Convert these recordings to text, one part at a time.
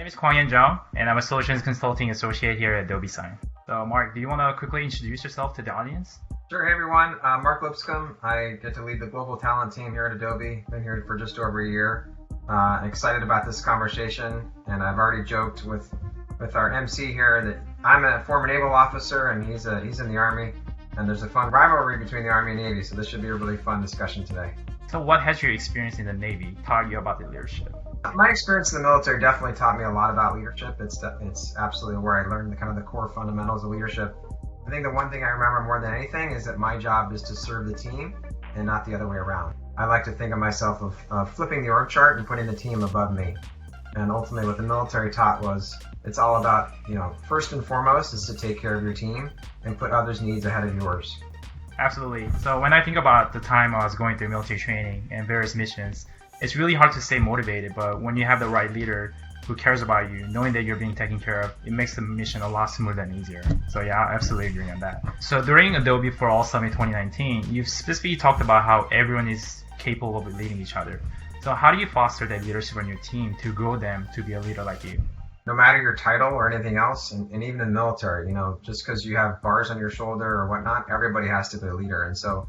name is Kwang Yan Zhao, and I'm a Solutions Consulting Associate here at Adobe Sign. So, Mark, do you want to quickly introduce yourself to the audience? Sure. Hey, everyone. Mark Lipscomb. I get to lead the global talent team here at Adobe. Been here for just over a year. Excited about this conversation, and I've already joked with our MC here that I'm a former naval officer, and he's in the Army, and there's a fun rivalry between the Army and Navy, so this should be a really fun discussion today. So, what has your experience in the Navy taught you about the leadership? My experience in the military definitely taught me a lot about leadership. It's absolutely where I learned the core fundamentals of leadership. I think the one thing I remember more than anything is that my job is to serve the team and not the other way around. I like to think of myself of flipping the org chart and putting the team above me. And ultimately what the military taught was it's all about, first and foremost is to take care of your team and put others' needs ahead of yours. Absolutely. So when I think about the time I was going through military training and various missions, it's really hard to stay motivated, but when you have the right leader who cares about you, knowing that you're being taken care of, it makes the mission a lot smoother and easier. So yeah, I absolutely agree on that. So during Adobe For All Summit 2019, you've specifically talked about how everyone is capable of leading each other. So how do you foster that leadership on your team to grow them to be a leader like you? No matter your title or anything else, and even in the military, just because you have bars on your shoulder or whatnot, everybody has to be a leader. And so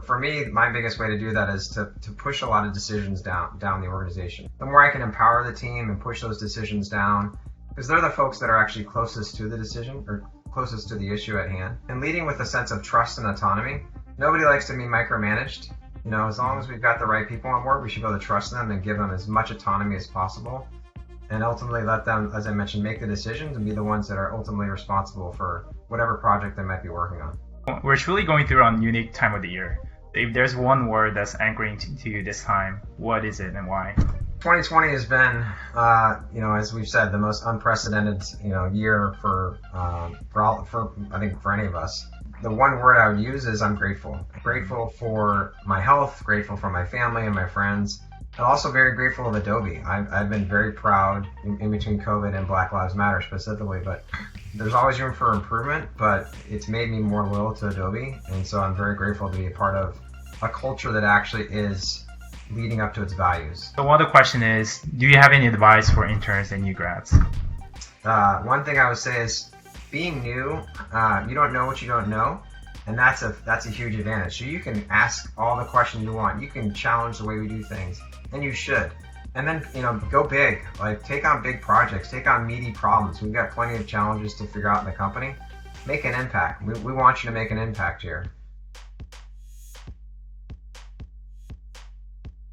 for me, my biggest way to do that is to push a lot of decisions down the organization. The more I can empower the team and push those decisions down, because they're the folks that are actually closest to the decision or closest to the issue at hand. And leading with a sense of trust and autonomy. Nobody likes to be micromanaged. As long as we've got the right people on board, we should be able to trust them and give them as much autonomy as possible. And ultimately let them, as I mentioned, make the decisions and be the ones that are ultimately responsible for whatever project they might be working on. We're truly going through a unique time of the year. If there's one word that's anchoring to you this time, what is it and why? 2020 has been, as we've said, the most unprecedented, year for any of us. The one word I would use is I'm grateful. Grateful for my health, grateful for my family and my friends, and also very grateful of Adobe. I've been very proud in between COVID and Black Lives Matter specifically, but there's always room for improvement, but it's made me more loyal to Adobe, and so I'm very grateful to be a part of a culture that actually is leading up to its values. So one other question is, do you have any advice for interns and new grads? One thing I would say is, being new, you don't know what you don't know, and that's a huge advantage. So you can ask all the questions you want. You can challenge the way we do things, and you should. And then, go big. Like, take on big projects. Take on meaty problems. We've got plenty of challenges to figure out in the company. Make an impact. We want you to make an impact here.